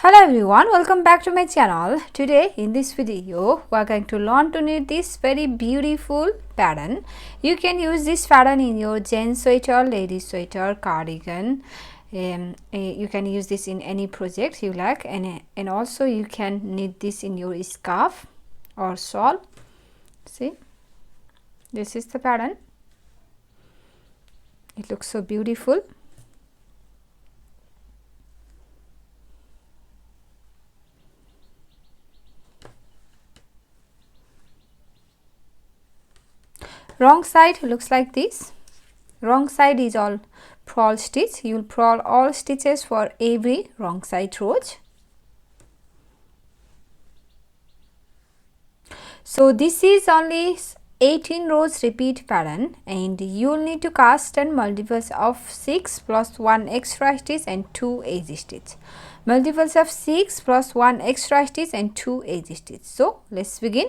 Hello everyone, welcome back to my channel. Today in this video we are going to learn to knit this very beautiful pattern. You can use this pattern in your jeans sweater, ladies sweater, cardigan. You can use this in any project you like, and also you can knit this in your scarf or shawl. See, this is the pattern. It looks so beautiful. Wrong side looks like this. Wrong side is all purl stitch. You will purl all stitches for every wrong side rows. So this is only 18 rows repeat pattern, and you will need to cast 10 multiples of 6 plus 1 extra stitch and 2 edge stitch. Multiples of 6 plus 1 extra stitch and 2 edge stitch. So let's begin.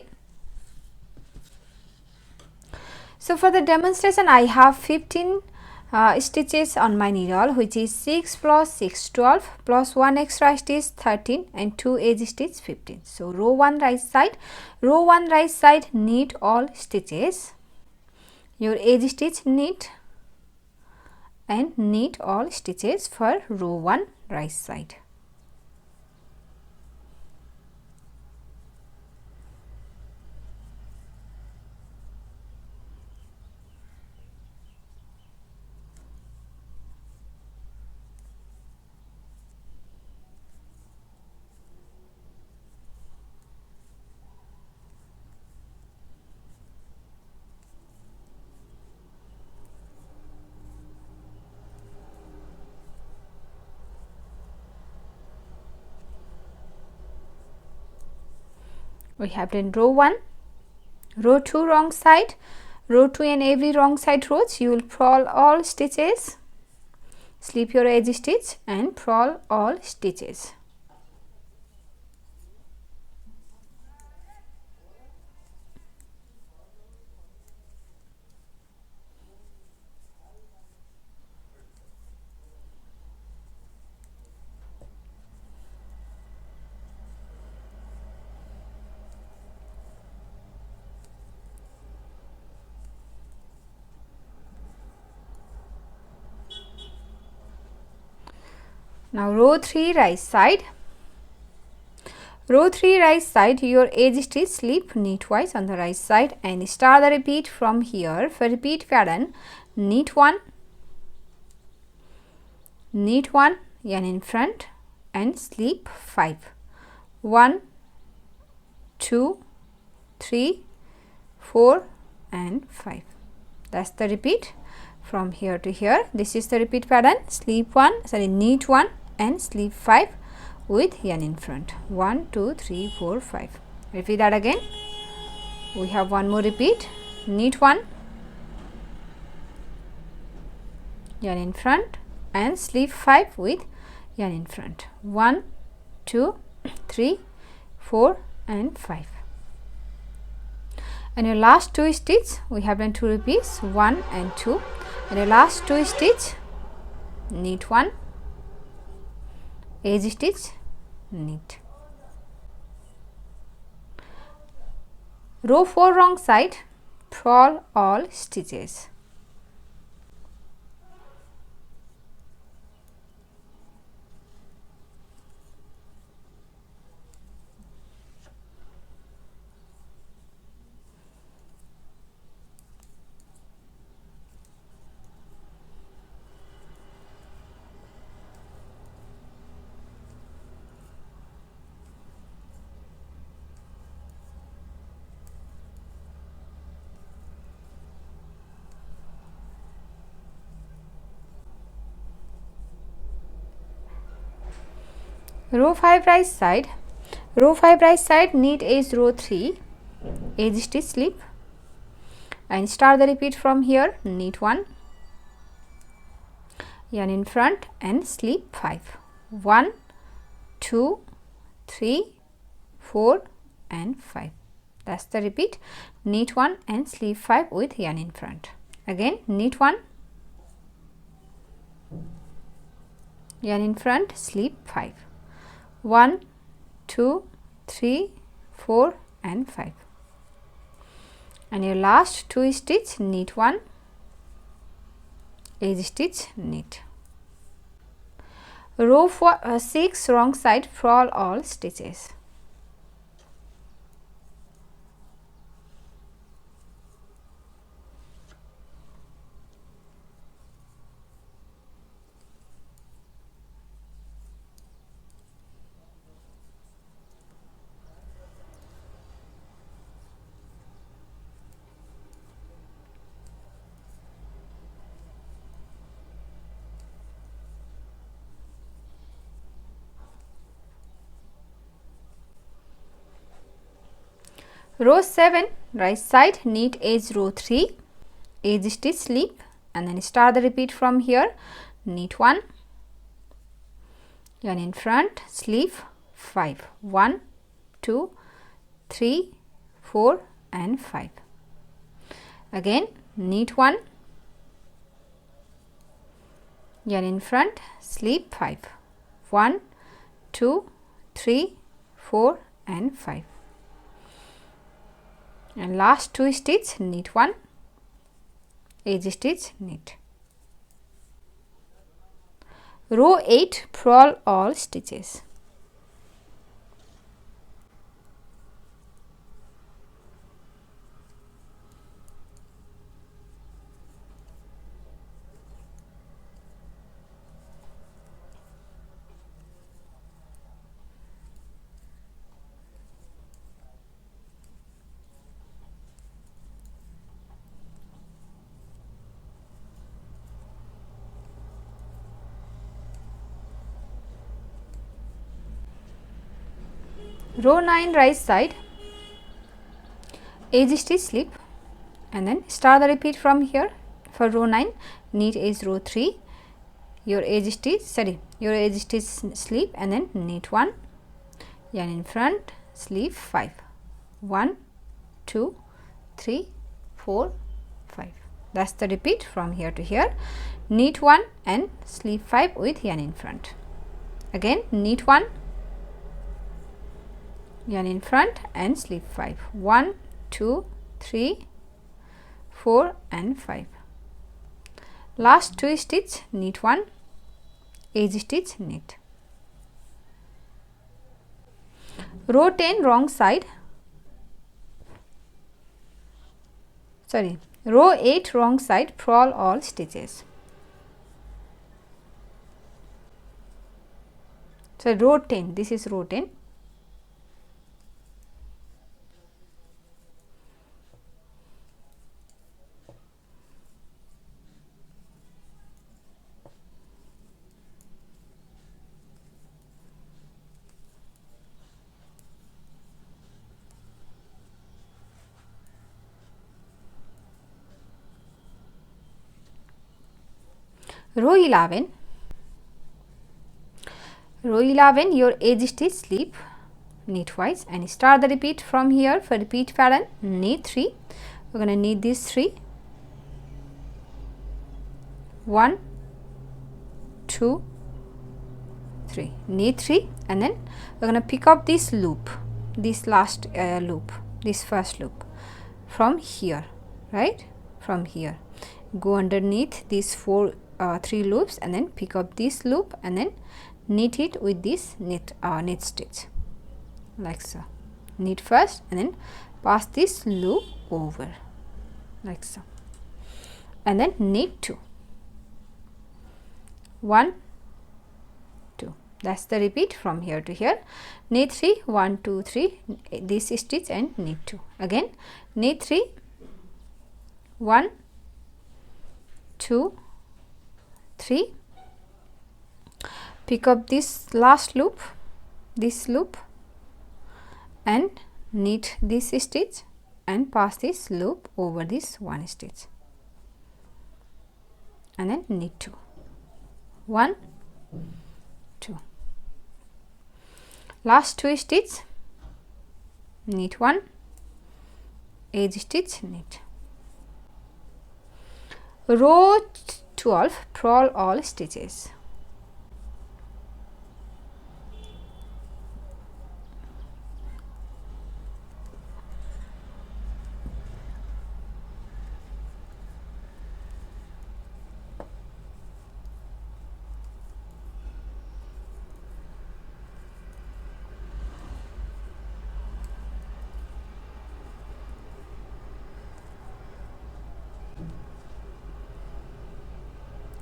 So for the demonstration I have 15 stitches on my needle, which is 6 plus 6 12 plus 1 extra stitch 13 and 2 edge stitch 15. So row 1 right side knit all stitches, your edge stitch knit, and knit all stitches for row 1 right side. We have done row 1, row 2 wrong side, row 2 and every wrong side rows you will purl all stitches, slip your edge stitch and purl all stitches. Now row 3 right side. Row 3 right side, your edge stitch slip knitwise on the right side and start the repeat from here. For repeat pattern, knit 1, yarn in front and slip 5. 1, 2, 3, 4 and 5. That's the repeat from here to here. This is the repeat pattern. Knit 1 and slip 5 with yarn in front. 1 2 3 4 5. Repeat that again. We have one more repeat. Knit 1, yarn in front and slip 5 with yarn in front. 1 2 3 4 and 5. And your last 2 stitch we have done 2 repeats, 1 and 2, and your last 2 stitch knit 1, edge stitch, knit. Row 4 wrong side, purl all stitches. Row 5 right side. Row 5 right side, knit edge row 3, edge stitch slip and start the repeat from here. Knit 1, yarn in front and slip 5. 1 2 3 4 and 5. That's the repeat. Knit 1 and slip 5 with yarn in front. Again knit 1, yarn in front, slip 5. 1 2 3 4 and 5, and your last 2 stitch, knit 1, edge stitch, knit. Row 6 wrong side, purl all stitches. Row 7 right side, knit edge row 3, edge stitch, slip, and then start the repeat from here. Knit 1, yarn in front, slip 5, 1 2 3 4 and 5. Again knit 1, yarn in front, slip 5, 1 2 3 4 and 5, and last 2 stitch, knit 1, edge stitch, knit. Row 8 purl all stitches. Row 9 right side, edge stitch, slip, and then start the repeat from here. For row 9, knit edge row 3, your edge stitch, slip, and then knit 1, yarn in front, slip 5, 1 2 3 4 5. That's the repeat from here to here. Knit 1 and slip 5 with yarn in front. Again knit 1, yarn in front and slip 5, 1 2 3 4 and 5. Last 2 stitch, knit 1, edge stitch, knit. Row 10 wrong side, row 8 wrong side, purl all stitches. So row 10, this is row 10. Row 11, your edge stitch, slip, knitwise, and start the repeat from here. For repeat pattern, knit 3, we're going to knit these 3, 1 2 3, knit 3, and then we're going to pick up this loop, this last loop, this first loop from here, right? From here, go underneath these 3 loops, and then pick up this loop, and then knit it with this knit stitch, like so. Knit first, and then pass this loop over, like so, and then knit 2, 1 2. That's the repeat from here to here. Knit 3, 1 2 3, this stitch, and knit 2. Again knit 3, 1 2 3, pick up this last loop, this loop, and knit this stitch and pass this loop over this one stitch, and then knit 2, 1 2. Last 2 stitch, knit 1, edge stitch, knit. Row 12 purl all stitches.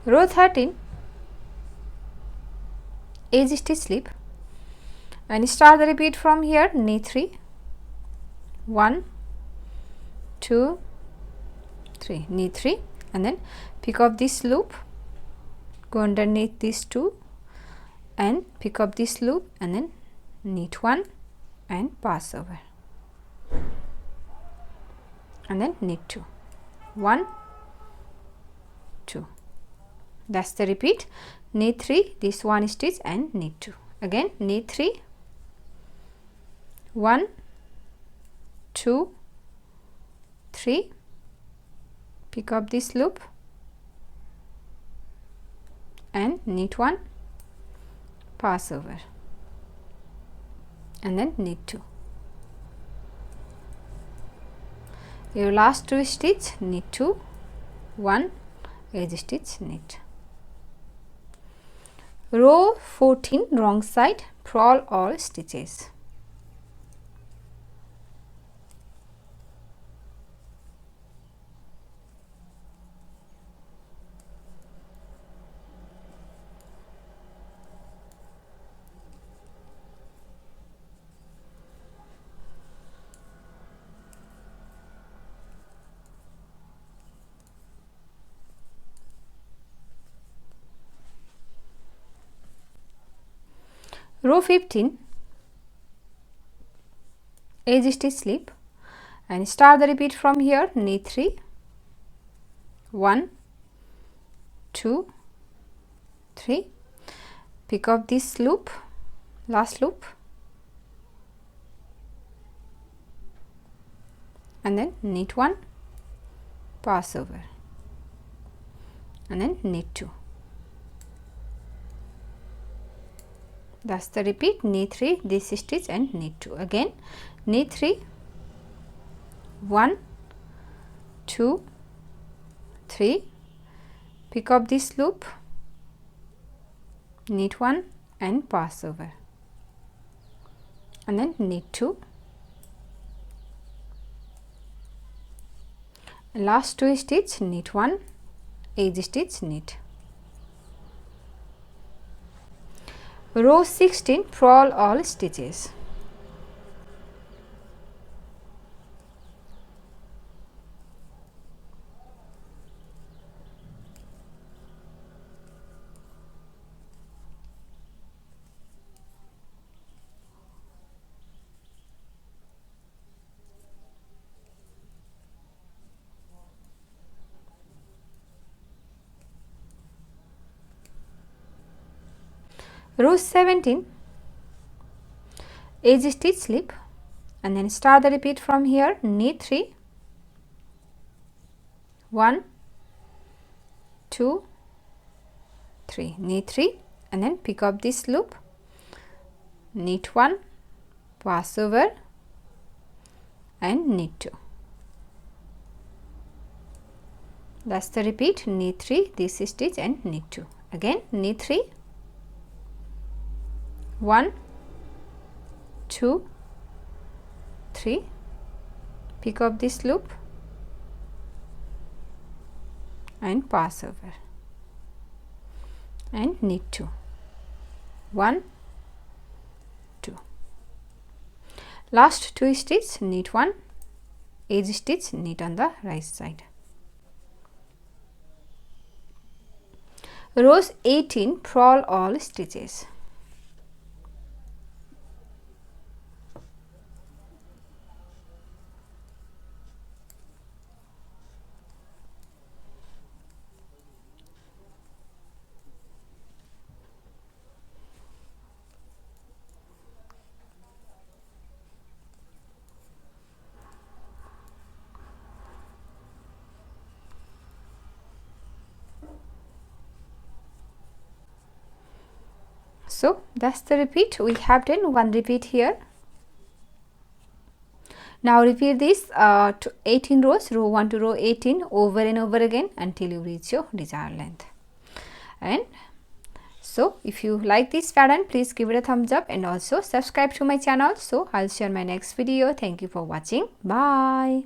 Row 13, edge stitch slip, and start the repeat from here. Knee 3, 1, 2, 3, knee 3, and then pick up this loop, go underneath these 2 and pick up this loop, and then knit 1 and pass over, and then knit 2, 1, 2. That's the repeat. Knit 3, this 1 stitch and knit 2. Again knit 3, 1, 2, 3, pick up this loop and knit 1, pass over, and then knit 2. Your last 2 stitch, knit 2, 1, edge stitch, knit. Row 14, wrong side, purl all stitches. Row 15, edge stitch slip, and start the repeat from here. Knit 3, 1, 2, 3, pick up this loop, last loop, and then knit 1, pass over, and then knit 2. That's the repeat. Knit 3, this stitch and knit 2. Again knit 3, 1, 2, 3, pick up this loop, knit 1 and pass over, and then knit 2. Last 2 stitch, knit 1, edge stitch, knit. Row 16, purl all stitches. Row 17, edge stitch slip, and then start the repeat from here. Knit 3, 1, 2, 3, knit 3, and then pick up this loop, knit 1, pass over, and knit 2. That's the repeat. Knit 3, this stitch and knit 2. Again knit 3, 1, 2, 3, pick up this loop and pass over, and knit 2, 1, 2. Last 2 stitch, knit 1, edge stitch, knit on the right side. Rows 18, purl all stitches. So that's the repeat. We have done one repeat here. Now repeat this to 18 rows, row 1 to row 18, over and over again until you reach your desired length. And so if you like this pattern, please give it a thumbs up and also subscribe to my channel. So I'll share my next video. Thank you for watching. Bye.